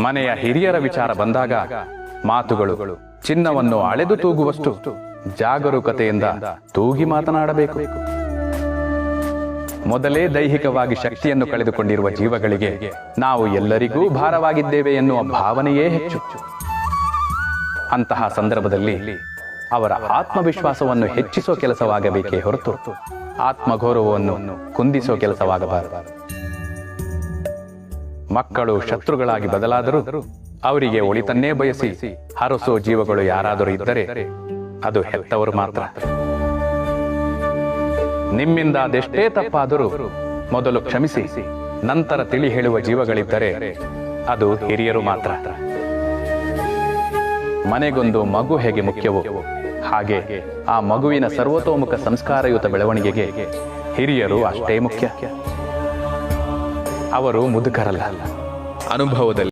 ಮನೆಯ ಹಿರಿಯರ ವಿಚಾರ ಬಂದಾಗ ಮಾತುಗಳು ಚಿನ್ನವನ್ನು ಅಳೆದು ತೂಗುವಷ್ಟು ಜಾಗರೂಕತೆಯಿಂದ ತೂಗಿ ಮಾತನಾಡಬೇಕು. ಮೊದಲೇ ದೈಹಿಕವಾಗಿ ಶಕ್ತಿಯನ್ನು ಕಳೆದುಕೊಂಡಿರುವ ಜೀವಗಳಿಗೆ ನಾವು ಎಲ್ಲರಿಗೂ ಭಾರವಾಗಿದ್ದೇವೆ ಎನ್ನುವ ಭಾವನೆಯೇ ಹೆಚ್ಚು. ಅಂತಹ ಸಂದರ್ಭದಲ್ಲಿ ಅವರ ಆತ್ಮವಿಶ್ವಾಸವನ್ನು ಹೆಚ್ಚಿಸೋ ಕೆಲಸವಾಗಬೇಕೇ ಹೊರತು ಆತ್ಮಗೌರವವನ್ನು ಕುಂದಿಸೋ ಕೆಲಸವಾಗಬಾರದು. ಮಕ್ಕಳು ಶತ್ರುಗಳಾಗಿ ಬದಲಾದರೂ ಅವರಿಗೆ ಒಳಿತನ್ನೇ ಬಯಸಿ ಹರಸೋ ಜೀವಗಳು ಯಾರಾದರೂ ಇದ್ದರೆ ಅದು ಹೆತ್ತವರು ಮಾತ್ರ. ನಿಮ್ಮಿಂದ ಅದೆಷ್ಟೇ ತಪ್ಪಾದರೂ ಮೊದಲು ಕ್ಷಮಿಸಿ ನಂತರ ತಿಳಿ ಹೇಳುವ ಜೀವಗಳಿದ್ದರೆ ಅದು ಹಿರಿಯರು ಮಾತ್ರ. ಮನೆಗೊಂದು ಮಗು ಹೇಗೆ ಮುಖ್ಯವೋ ಹಾಗೆ ಆ ಮಗುವಿನ ಸರ್ವತೋಮುಖ ಸಂಸ್ಕಾರಯುತ ಬೆಳವಣಿಗೆಗೆ ಹಿರಿಯರು ಅಷ್ಟೇ ಮುಖ್ಯ. ಅವರು ಮುದುಕರಲ್ಲ, ಅನುಭವದಲ್ಲಿ